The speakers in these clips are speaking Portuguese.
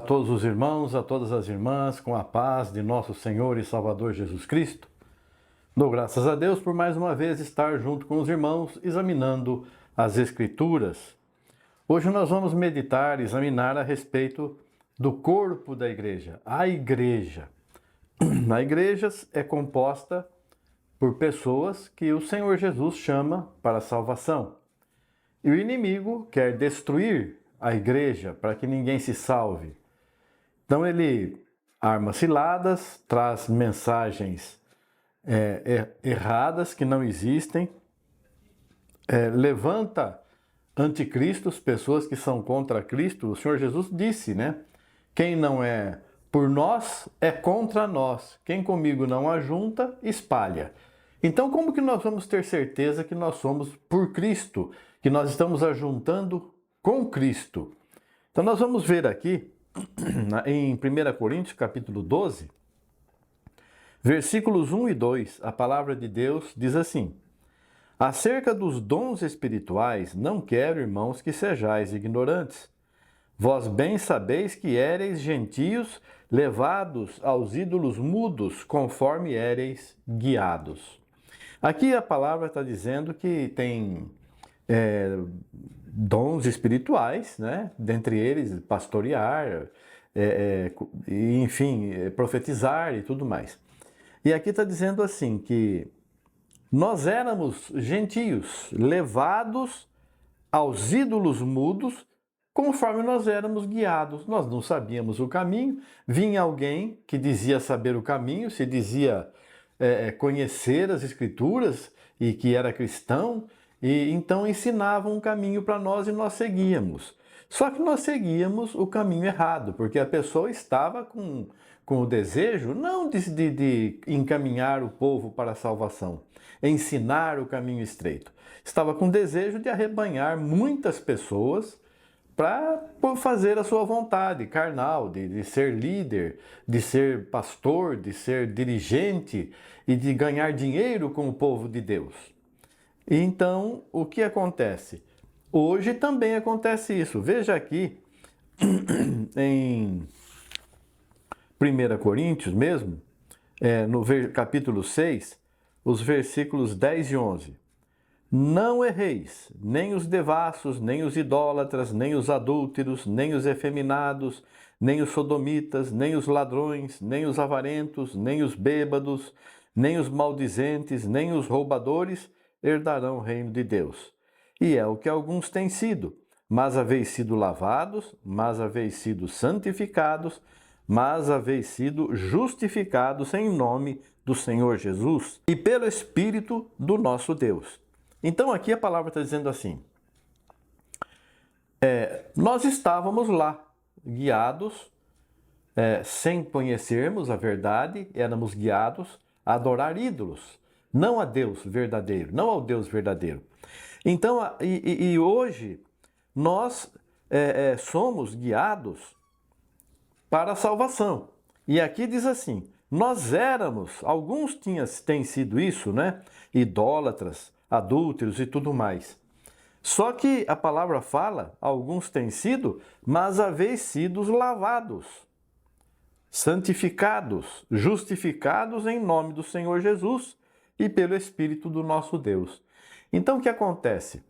a todos os irmãos, a todas as irmãs, com a paz de nosso Senhor e Salvador Jesus Cristo. Dou graças a Deus por mais uma vez estar junto com os irmãos, examinando as Escrituras. Hoje nós vamos meditar, examinar a respeito do corpo da igreja, a igreja. A igreja é composta por pessoas que o Senhor Jesus chama para a salvação. E o inimigo quer destruir a igreja para que ninguém se salve. Então ele arma ciladas, traz mensagens erradas que não existem, levanta anticristos, pessoas que são contra Cristo. O Senhor Jesus disse, né? Quem não é por nós é contra nós. Quem comigo não ajunta, espalha. Então, como que nós vamos ter certeza que nós somos por Cristo, que nós estamos ajuntando com Cristo? Então, nós vamos ver aqui, em 1 Coríntios, capítulo 12, versículos 1 e 2, a palavra de Deus diz assim: acerca dos dons espirituais, não quero, irmãos, que sejais ignorantes. Vós bem sabeis que éreis gentios, levados aos ídolos mudos, conforme éreis guiados. Aqui a palavra está dizendo que tem dons espirituais, né? Dentre eles pastorear, enfim, profetizar e tudo mais. E aqui está dizendo assim que nós éramos gentios, levados aos ídolos mudos, conforme nós éramos guiados. Nós não sabíamos o caminho, vinha alguém que dizia saber o caminho, se dizia conhecer as Escrituras e que era cristão, e então ensinava um caminho para nós e nós seguíamos. Só que nós seguíamos o caminho errado, porque a pessoa estava com o desejo não de encaminhar o povo para a salvação, ensinar o caminho estreito. Estava com o desejo de arrebanhar muitas pessoas para fazer a sua vontade carnal, de ser líder, de ser pastor, de ser dirigente e de ganhar dinheiro com o povo de Deus. E então, o que acontece? Hoje também acontece isso. Veja aqui, em 1 Coríntios mesmo, no capítulo 6, os versículos 10 e 11. Não erreis, nem os devassos, nem os idólatras, nem os adúlteros, nem os efeminados, nem os sodomitas, nem os ladrões, nem os avarentos, nem os bêbados, nem os maldizentes, nem os roubadores herdarão o reino de Deus. E é o que alguns têm sido, mas haveis sido lavados, mas haveis sido santificados, mas haveis sido justificados em nome do Senhor Jesus e pelo Espírito do nosso Deus. Então aqui a palavra está dizendo assim, nós estávamos lá, guiados, sem conhecermos a verdade, éramos guiados a adorar ídolos, não a Deus verdadeiro, não ao Deus verdadeiro. Então, e hoje, nós somos guiados para a salvação. E aqui diz assim, nós éramos, alguns têm sido isso, né? Idólatras, adúlteros e tudo mais. Só que a palavra fala, alguns têm sido, mas haveis sido lavados, santificados, justificados em nome do Senhor Jesus e pelo Espírito do nosso Deus. Então o que acontece?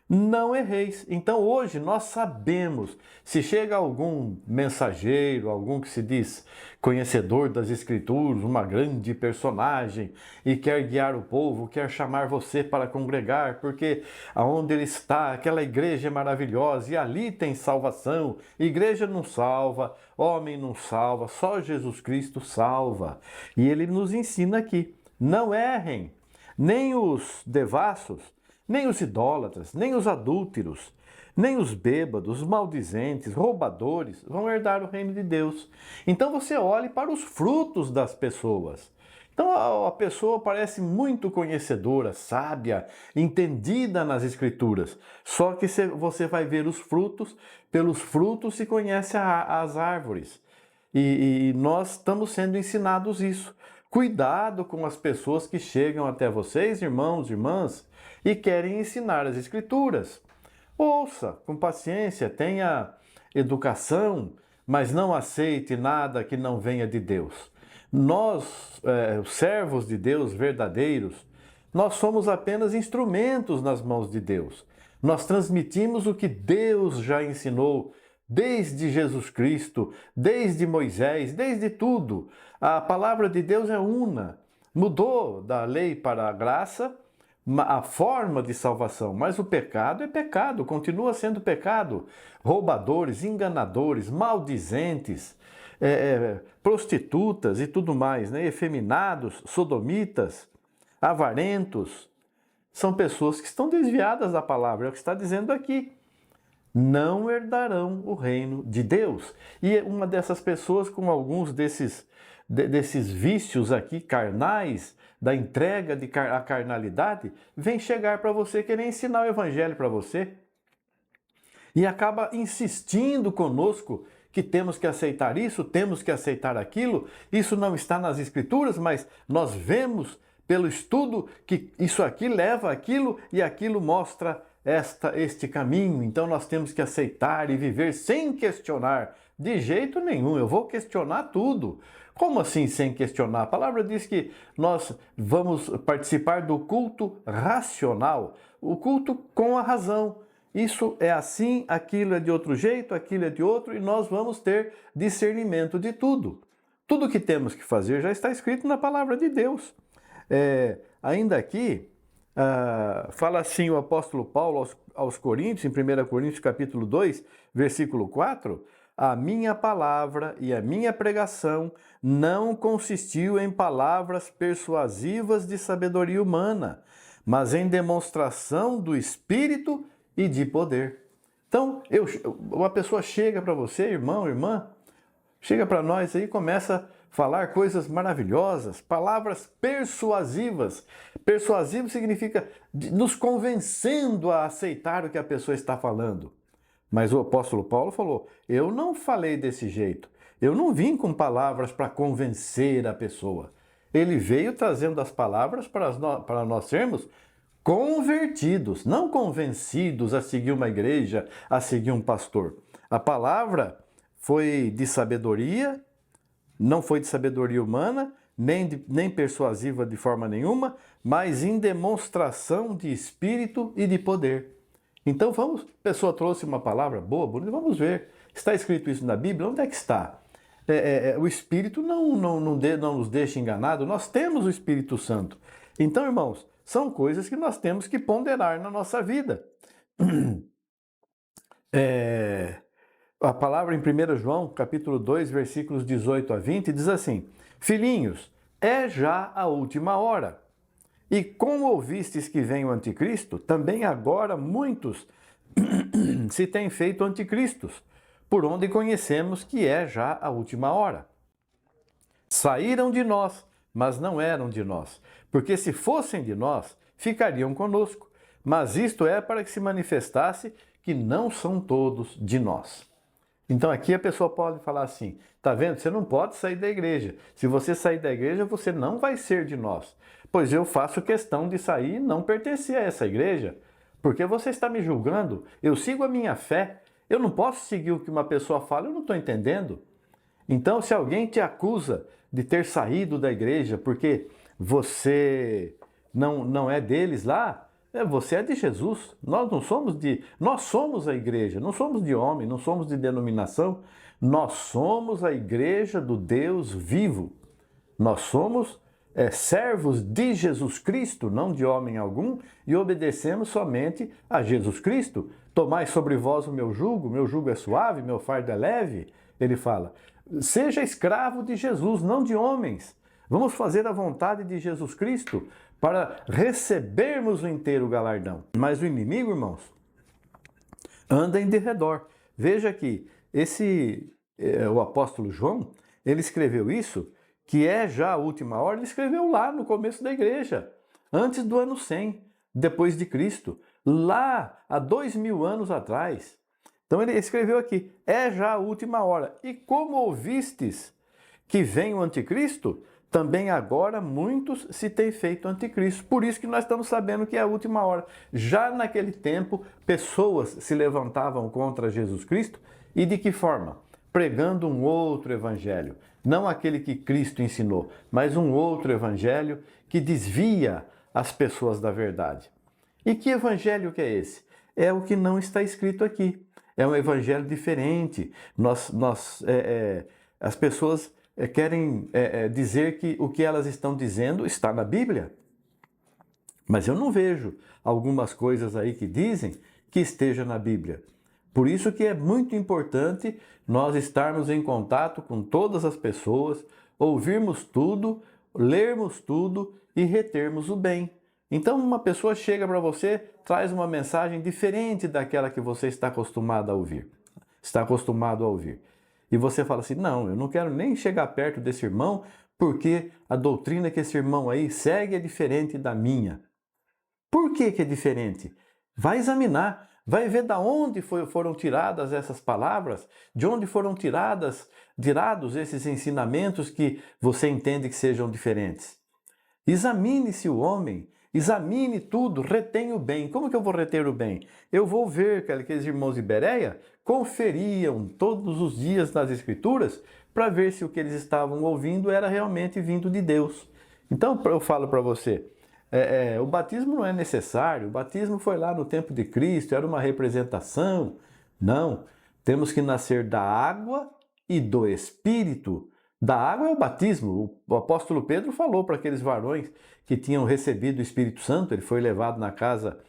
Não erreis. Então hoje nós sabemos, se chega algum mensageiro, algum que se diz conhecedor das Escrituras, uma grande personagem, e quer guiar o povo, quer chamar você para congregar, porque aonde ele está, aquela igreja é maravilhosa, e ali tem salvação. Igreja não salva, homem não salva, só Jesus Cristo salva. E ele nos ensina aqui, não errem, nem os devassos, nem os idólatras, nem os adúlteros, nem os bêbados, os maldizentes, roubadores vão herdar o reino de Deus. Então você olhe para os frutos das pessoas. Então a pessoa parece muito conhecedora, sábia, entendida nas Escrituras. Só que você vai ver os frutos, pelos frutos se conhece as árvores. E nós estamos sendo ensinados isso. Cuidado com as pessoas que chegam até vocês, irmãos, irmãs, e querem ensinar as Escrituras. Ouça com paciência, tenha educação, mas não aceite nada que não venha de Deus. Nós, os servos de Deus verdadeiros, nós somos apenas instrumentos nas mãos de Deus. Nós transmitimos o que Deus já ensinou, desde Jesus Cristo, desde Moisés, desde tudo. A palavra de Deus é una. Mudou da lei para a graça a forma de salvação, mas o pecado é pecado, continua sendo pecado. Roubadores, enganadores, maldizentes, prostitutas e tudo mais, né? Efeminados, sodomitas, avarentos, são pessoas que estão desviadas da palavra, é o que está dizendo aqui. Não herdarão o reino de Deus. E uma dessas pessoas com alguns desses vícios aqui carnais, da entrega à carnalidade, vem chegar para você, querer ensinar o evangelho para você. E acaba insistindo conosco que temos que aceitar isso, temos que aceitar aquilo. Isso não está nas escrituras, mas nós vemos pelo estudo que isso aqui leva aquilo e aquilo mostra este caminho. Então nós temos que aceitar e viver sem questionar. De jeito nenhum, eu vou questionar tudo. Como assim sem questionar? A palavra diz que nós vamos participar do culto racional, o culto com a razão. Isso é assim, aquilo é de outro jeito, aquilo é de outro, e nós vamos ter discernimento de tudo. Tudo que temos que fazer já está escrito na palavra de Deus. Ainda aqui, fala assim o apóstolo Paulo aos Coríntios, em 1 Coríntios capítulo 2, versículo 4, a minha palavra e a minha pregação não consistiu em palavras persuasivas de sabedoria humana, mas em demonstração do Espírito e de poder. Então, uma pessoa chega para você, irmão, irmã, chega para nós aí e começa a falar coisas maravilhosas, palavras persuasivas. Persuasivo significa nos convencendo a aceitar o que a pessoa está falando. Mas o apóstolo Paulo falou, eu não falei desse jeito. Eu não vim com palavras para convencer a pessoa. Ele veio trazendo as palavras para nós sermos convertidos, não convencidos a seguir uma igreja, a seguir um pastor. A palavra foi de sabedoria, não foi de sabedoria humana, nem persuasiva de forma nenhuma, mas em demonstração de espírito e de poder. Então a pessoa trouxe uma palavra boa, bonita, vamos ver. Está escrito isso na Bíblia? Onde é que está? O Espírito não nos deixa enganados, nós temos o Espírito Santo. Então, irmãos, são coisas que nós temos que ponderar na nossa vida. A palavra em 1 João, capítulo 2, versículos 18 a 20, diz assim, filhinhos, é já a última hora. E como ouvistes que vem o anticristo, também agora muitos se têm feito anticristos, por onde conhecemos que é já a última hora. Saíram de nós, mas não eram de nós, porque se fossem de nós, ficariam conosco. Mas isto é para que se manifestasse que não são todos de nós. Então aqui a pessoa pode falar assim, tá vendo? Você não pode sair da igreja. Se você sair da igreja, você não vai ser de nós. Pois eu faço questão de sair e não pertencer a essa igreja. Porque você está me julgando, eu sigo a minha fé. Eu não posso seguir o que uma pessoa fala, eu não estou entendendo. Então, se alguém te acusa de ter saído da igreja porque você não é deles lá, você é de Jesus. Nós somos a igreja, não somos de homem, não somos de denominação. Nós somos a igreja do Deus vivo. Nós somos servos de Jesus Cristo, não de homem algum, e obedecemos somente a Jesus Cristo. Tomai sobre vós o meu jugo é suave, meu fardo é leve. Ele fala, seja escravo de Jesus, não de homens. Vamos fazer a vontade de Jesus Cristo para recebermos o inteiro galardão. Mas o inimigo, irmãos, anda em derredor. Veja que o apóstolo João, ele escreveu isso, que é já a última hora, ele escreveu lá no começo da igreja, antes do ano 100, depois de Cristo, lá há 2000 anos atrás. Então ele escreveu aqui, é já a última hora. E como ouvistes que vem o anticristo, também agora muitos se têm feito anticristo. Por isso que nós estamos sabendo que é a última hora. Já naquele tempo, pessoas se levantavam contra Jesus Cristo. E de que forma? pregando um outro evangelho. Não aquele que Cristo ensinou, mas um outro evangelho que desvia as pessoas da verdade. E que evangelho que é esse? É o que não está escrito aqui. É um evangelho diferente. As pessoas querem dizer que o que elas estão dizendo está na Bíblia. Mas eu não vejo algumas coisas aí que dizem que esteja na Bíblia. Por isso que é muito importante nós estarmos em contato com todas as pessoas, ouvirmos tudo, lermos tudo e retermos o bem. Então uma pessoa chega para você, traz uma mensagem diferente daquela que você está acostumado a ouvir. E você fala assim, não, eu não quero nem chegar perto desse irmão, porque a doutrina que esse irmão aí segue é diferente da minha. Por que é diferente? Vai examinar, vai ver de onde foram tiradas essas palavras, de onde foram tirados esses ensinamentos que você entende que sejam diferentes. Examine-se o homem, examine tudo, retenha o bem. Como que eu vou reter o bem? Eu vou ver que aqueles irmãos de Bereia conferiam todos os dias nas Escrituras para ver se o que eles estavam ouvindo era realmente vindo de Deus. Então eu falo para você, o batismo não é necessário, o batismo foi lá no tempo de Cristo, era uma representação. Não, temos que nascer da água e do Espírito. Da água é o batismo. O apóstolo Pedro falou para aqueles varões que tinham recebido o Espírito Santo, ele foi levado na casa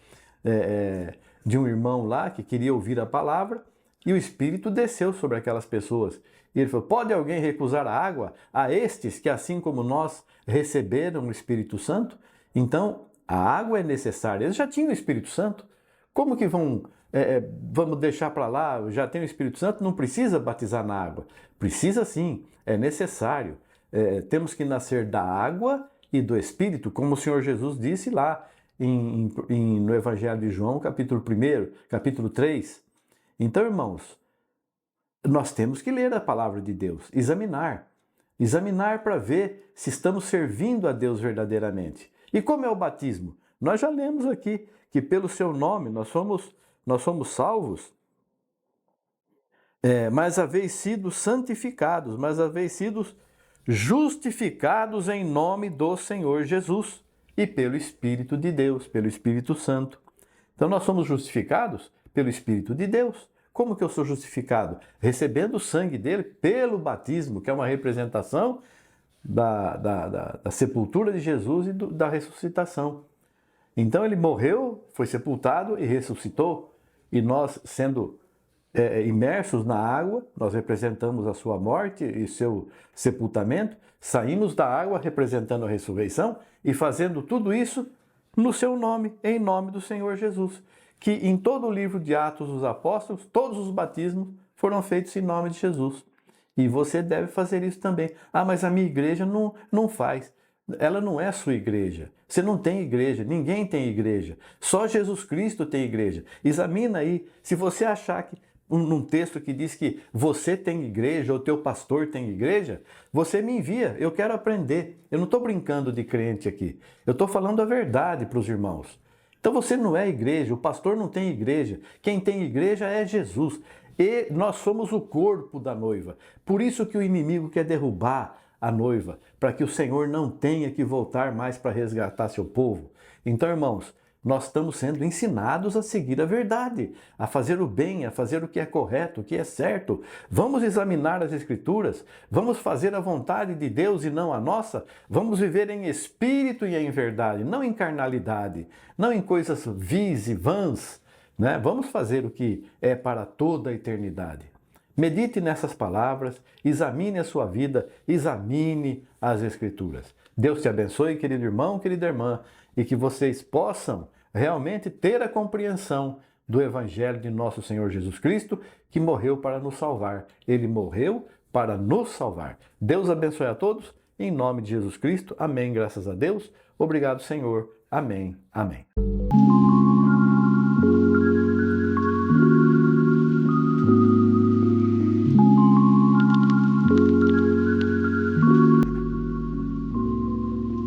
de um irmão lá que queria ouvir a palavra, e o Espírito desceu sobre aquelas pessoas. E ele falou, pode alguém recusar a água a estes que assim como nós receberam o Espírito Santo? Então, a água é necessária. Eles já tinham o Espírito Santo. Como que vamos deixar para lá, já tem o Espírito Santo, não precisa batizar na água? Precisa sim, é necessário. Temos que nascer da água e do Espírito, como o Senhor Jesus disse lá no Evangelho de João, capítulo 1, capítulo 3. Então, irmãos, nós temos que ler a palavra de Deus, examinar para ver se estamos servindo a Deus verdadeiramente. E como é o batismo? Nós já lemos aqui que pelo seu nome nós somos salvos, mas haveis sido santificados, mas haveis sido justificados em nome do Senhor Jesus e pelo Espírito de Deus, pelo Espírito Santo. Então nós somos justificados pelo Espírito de Deus. Como que eu sou justificado? Recebendo o sangue dele pelo batismo, que é uma representação da sepultura de Jesus e da ressuscitação. Então ele morreu, foi sepultado e ressuscitou. E nós, sendo imersos na água, nós representamos a sua morte e seu sepultamento, saímos da água representando a ressurreição e fazendo tudo isso no seu nome, em nome do Senhor Jesus. Que em todo o livro de Atos dos Apóstolos, todos os batismos foram feitos em nome de Jesus. E você deve fazer isso também. Ah, mas a minha igreja não faz. Ela não é a sua igreja. Você não tem igreja, ninguém tem igreja. Só Jesus Cristo tem igreja. Examina aí, se você achar que num texto que diz que você tem igreja ou teu pastor tem igreja, você me envia, eu quero aprender. Eu não estou brincando de crente aqui. Eu estou falando a verdade para os irmãos. Então você não é igreja, o pastor não tem igreja. Quem tem igreja é Jesus. E nós somos o corpo da noiva. Por isso que o inimigo quer derrubar a noiva, para que o Senhor não tenha que voltar mais para resgatar seu povo. Então, irmãos, nós estamos sendo ensinados a seguir a verdade, a fazer o bem, a fazer o que é correto, o que é certo. Vamos examinar as Escrituras, vamos fazer a vontade de Deus e não a nossa. Vamos viver em espírito e em verdade, não em carnalidade, não em coisas vis e vãs. Né? Vamos fazer o que é para toda a eternidade. Medite nessas palavras, examine a sua vida, examine as Escrituras. Deus te abençoe, querido irmão, querida irmã, e que vocês possam realmente ter a compreensão do Evangelho de nosso Senhor Jesus Cristo, que morreu para nos salvar. Ele morreu para nos salvar. Deus abençoe a todos, em nome de Jesus Cristo. Amém, graças a Deus. Obrigado, Senhor. Amém. Amém.